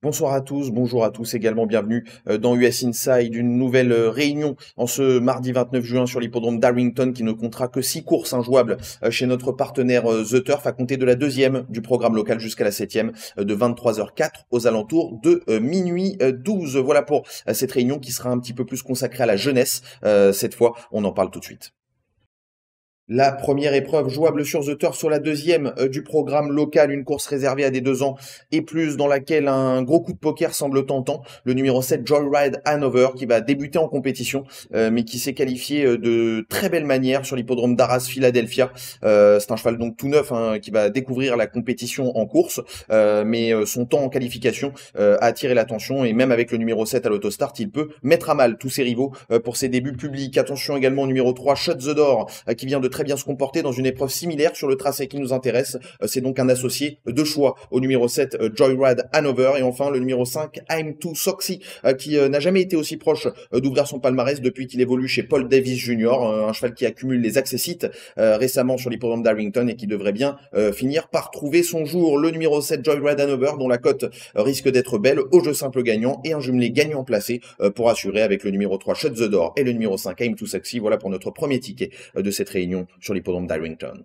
Bonsoir à tous, bonjour à tous également, bienvenue dans US Inside, une nouvelle réunion en ce mardi 29 juin sur l'hippodrome d'Arlington qui ne comptera que 6 courses injouables chez notre partenaire The Turf à compter de la deuxième du programme local jusqu'à la septième de 23h04 aux alentours de minuit 12. Voilà pour cette réunion qui sera un petit peu plus consacrée à la jeunesse cette fois, on en parle tout de suite. La première épreuve jouable sur The Turf sur la deuxième du programme local, une course réservée à des 2 ans et plus dans laquelle un gros coup de poker semble tentant. Le numéro 7 Joyride Hanover qui va débuter en compétition mais qui s'est qualifié de très belle manière sur l'hippodrome d'Arras Philadelphia. C'est un cheval donc tout neuf qui va découvrir la compétition en course mais son temps en qualification a attiré l'attention et même avec le numéro 7 à l'autostart, il peut mettre à mal tous ses rivaux pour ses débuts publics. Attention également au numéro 3 Shut the Door qui vient de très bien se comporter dans une épreuve similaire sur le tracé qui nous intéresse. C'est donc un associé de choix au numéro 7 Joyride Hanover et enfin le numéro 5 I'm Too Soxy qui n'a jamais été aussi proche d'ouvrir son palmarès depuis qu'il évolue chez Paul Davis Jr., un cheval qui accumule les accessites récemment sur l'hippodrome d'Arlington et qui devrait bien finir par trouver son jour. Le numéro 7 Joyride Hanover dont la cote risque d'être belle au jeu simple gagnant et un jumelé gagnant placé pour assurer avec le numéro 3 Shut the Door et le numéro 5 I'm Too Sexy. Voilà pour notre premier ticket de cette réunion sur l'hippodrome d'Arlington.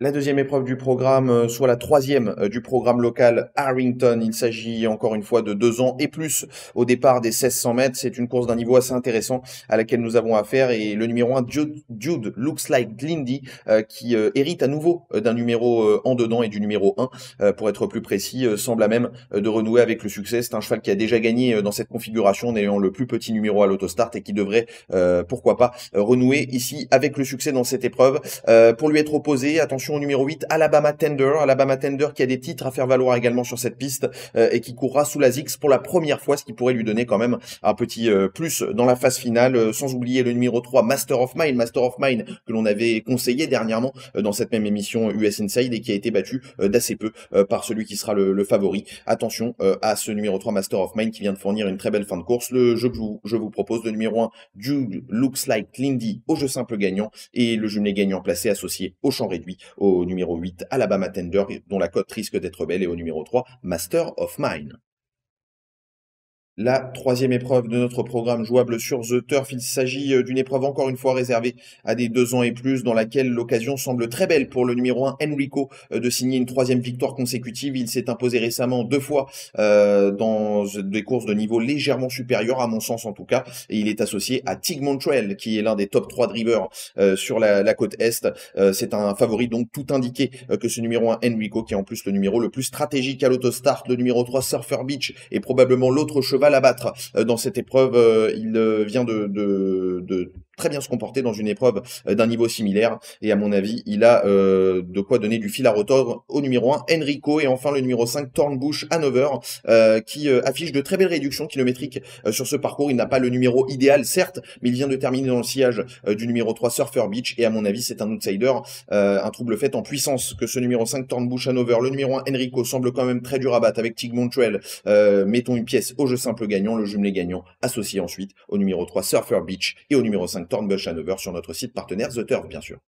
La deuxième épreuve du programme, soit la troisième du programme local Arlington. Il s'agit encore une fois de 2 ans et plus au départ des 1600 mètres. C'est une course d'un niveau assez intéressant à laquelle nous avons affaire. Et le numéro 1, Jude Looks Like Glindy, qui hérite à nouveau d'un numéro en dedans et du numéro 1, pour être plus précis, semble à même de renouer avec le succès. C'est un cheval qui a déjà gagné dans cette configuration en ayant le plus petit numéro à l'autostart et qui devrait, pourquoi pas, renouer ici avec le succès dans cette épreuve. Pour lui être opposé, attention au numéro 8, Alabama Tender qui a des titres à faire valoir également sur cette piste et qui courra sous la Zix pour la première fois, ce qui pourrait lui donner quand même un petit plus dans la phase finale, sans oublier le numéro 3, Master of Mine que l'on avait conseillé dernièrement dans cette même émission US Inside et qui a été battu d'assez peu par celui qui sera le favori. Attention à ce numéro 3, Master of Mine, qui vient de fournir une très belle fin de course. Le jeu que je vous propose, le numéro 1, Jude Looks Like Lindy au jeu simple gagnant et le jumelé gagnant placé associé au champ réduit au numéro 8 Alabama Tender dont la cote risque d'être belle et au numéro 3 Master of Mine. La troisième épreuve de notre programme jouable sur The Turf, il s'agit d'une épreuve encore une fois réservée à des 2 ans et plus dans laquelle l'occasion semble très belle pour le numéro 1 Enrico de signer une 3e victoire consécutive. Il s'est imposé récemment 2 fois dans des courses de niveau légèrement supérieur à mon sens en tout cas et il est associé à Tig Montreal qui est l'un des top 3 drivers sur la côte Est. C'est un favori donc tout indiqué que ce numéro 1 Enrico qui est en plus le numéro le plus stratégique à l'autostart. Le numéro 3 Surfer Beach est probablement l'autre cheval à battre dans cette épreuve. Il vient de très bien se comporter dans une épreuve d'un niveau similaire et à mon avis il a de quoi donner du fil à retordre au numéro 1 Enrico et enfin le numéro 5 Thornbush Hanover qui affiche de très belles réductions kilométriques sur ce parcours. Il n'a pas le numéro idéal certes mais il vient de terminer dans le sillage du numéro 3 Surfer Beach et à mon avis c'est un outsider, un trouble fait en puissance que ce numéro 5 Thornbush Hanover. Le numéro 1 Enrico semble quand même très dur à battre avec Tig Montreal. Mettons une pièce au jeu simple gagnant, le jumelé gagnant associé ensuite au numéro 3 Surfer Beach et au numéro 5 Thornbush Hanover sur notre site partenaire The Turf bien sûr.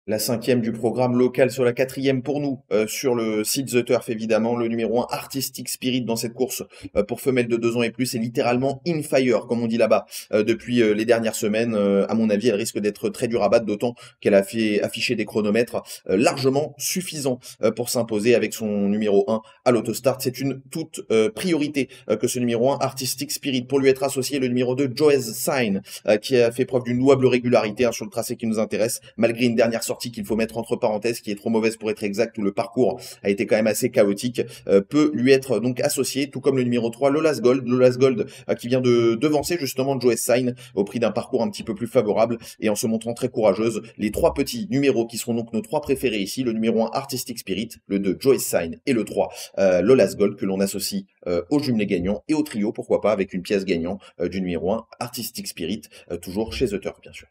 La 5e du programme local sur la 4e pour nous, sur le site The Turf évidemment, le numéro 1 Artistic Spirit dans cette course pour femelles de 2 ans et plus est littéralement in fire comme on dit là-bas depuis les dernières semaines. À mon avis elle risque d'être très dure à battre d'autant qu'elle a fait afficher des chronomètres largement suffisants pour s'imposer avec son numéro 1 à l'autostart. C'est une toute priorité que ce numéro 1 Artistic Spirit. Pour lui être associé le numéro 2 Joy's Sign qui a fait preuve d'une louable régularité sur le tracé qui nous intéresse malgré une dernière sortie qu'il faut mettre entre parenthèses qui est trop mauvaise pour être exact où le parcours a été quand même assez chaotique, peut lui être donc associé tout comme le numéro 3 Lola's Gold qui vient de devancer justement Joy's Sign au prix d'un parcours un petit peu plus favorable et en se montrant très courageuse. Les 3 petits numéros qui seront donc nos 3 préférés ici, le numéro 1 Artistic Spirit, le 2 Joy's Sign et le 3 Lola's Gold que l'on associe au jumelé gagnant et au trio pourquoi pas avec une pièce gagnant du numéro 1 Artistic Spirit toujours chez The Turf bien sûr.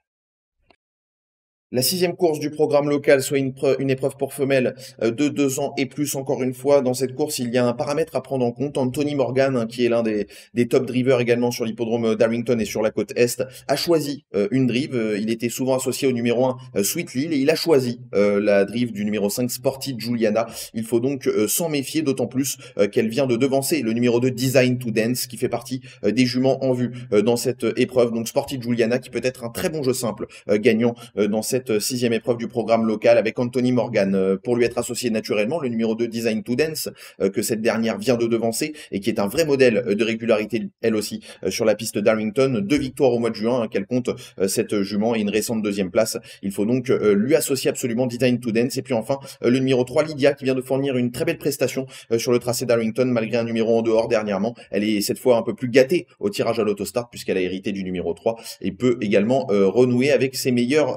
La 6e course du programme local, soit une épreuve pour femelles de 2 ans et plus. Encore une fois, dans cette course, il y a un paramètre à prendre en compte. Anthony Morgan, hein, qui est l'un des top drivers également sur l'hippodrome d'Arrington et sur la côte Est, a choisi une drive. Il était souvent associé au numéro 1, Sweet Lil, et il a choisi la drive du numéro 5, Sporty Juliana. Il faut donc s'en méfier, d'autant plus qu'elle vient de devancer le numéro 2, Design to Dance, qui fait partie des juments en vue dans cette épreuve. Donc Sporty Juliana, qui peut être un très bon jeu simple gagnant dans cette 6e épreuve du programme local, avec Anthony Morgan pour lui être associé naturellement, le numéro 2, Design to Dance, que cette dernière vient de devancer et qui est un vrai modèle de régularité elle aussi sur la piste d'Arrington. 2 victoires au mois de juin, qu'elle compte cette jument, et une récente 2e place. Il faut donc lui associer absolument Design to Dance. Et puis enfin le numéro 3, Lydia, qui vient de fournir une très belle prestation sur le tracé d'Arrington malgré un numéro en dehors dernièrement. Elle est cette fois un peu plus gâtée au tirage à l'autostart puisqu'elle a hérité du numéro 3 et peut également renouer avec ses meilleures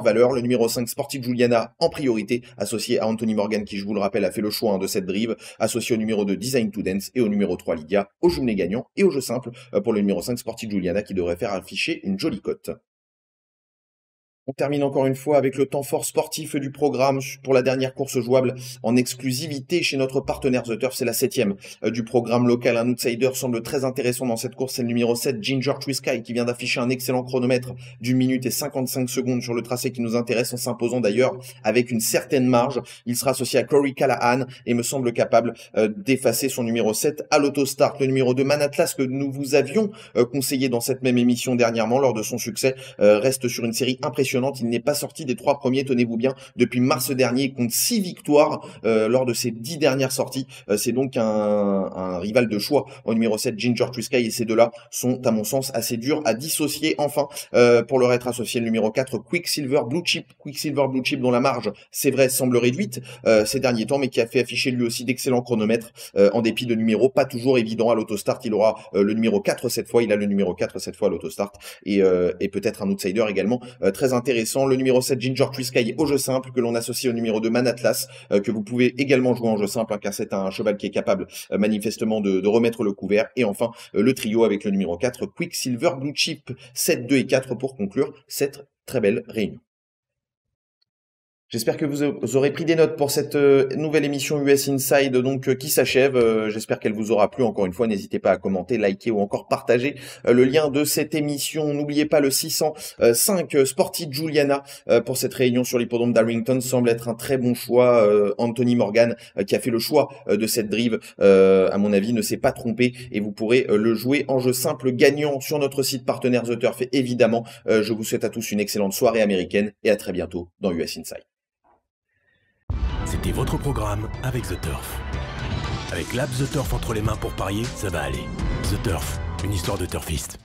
valeurs. Le numéro 5, Sporty Juliana, en priorité, associé à Anthony Morgan, qui, je vous le rappelle, a fait le choix de cette drive, associé au numéro 2, Design to Dance, et au numéro 3, Lydia, au jumelé gagnant et au jeu simple pour le numéro 5, Sporty Juliana, qui devrait faire afficher une jolie cote. On termine encore une fois avec le temps fort sportif du programme pour la dernière course jouable en exclusivité chez notre partenaire The Turf. C'est la 7e du programme local. Un outsider semble très intéressant dans cette course. C'est le numéro 7, Ginger Twisky, qui vient d'afficher un excellent chronomètre d'1 minute et 55 secondes sur le tracé qui nous intéresse, en s'imposant d'ailleurs avec une certaine marge. Il sera associé à Corey Callahan et me semble capable d'effacer son numéro 7 à l'autostart. Le numéro 2, Man Atlas, que nous vous avions conseillé dans cette même émission dernièrement lors de son succès, reste sur une série impressionnante. Il n'est pas sorti des 3 premiers, tenez-vous bien, depuis mars dernier. Il compte 6 victoires lors de ses 10 dernières sorties. C'est donc un rival de choix au numéro 7, Ginger Twisky, et ces deux-là sont, à mon sens, assez durs à dissocier. Enfin, pour leur être associé, le numéro 4, Quicksilver Blue Chip, dont la marge, c'est vrai, semble réduite ces derniers temps, mais qui a fait afficher lui aussi d'excellents chronomètres en dépit de numéros pas toujours évidents à l'autostart. Il aura le numéro 4 cette fois, il a le numéro 4 cette fois à l'autostart, et peut-être un outsider également très intéressant. Le numéro 7, Ginger Twisky, au jeu simple, que l'on associe au numéro 2, Man Atlas, que vous pouvez également jouer en jeu simple, car c'est un cheval qui est capable manifestement de remettre le couvert. Et enfin, le trio avec le numéro 4, Quicksilver Blue Chip, 7, 2 et 4 pour conclure cette très belle réunion. J'espère que vous aurez pris des notes pour cette nouvelle émission US Inside qui s'achève. J'espère qu'elle vous aura plu. Encore une fois, n'hésitez pas à commenter, liker ou encore partager le lien de cette émission. N'oubliez pas le 605 Sporty Juliana pour cette réunion sur l'hippodrome d'Arrington. Semble être un très bon choix. Anthony Morgan, qui a fait le choix de cette drive, à mon avis, ne s'est pas trompé, et vous pourrez le jouer en jeu simple gagnant sur notre site partenaire The Turf. Et évidemment, je vous souhaite à tous une excellente soirée américaine et à très bientôt dans US Inside. C'était votre programme avec The Turf. Avec l'app The Turf entre les mains pour parier, ça va aller. The Turf, une histoire de turfiste.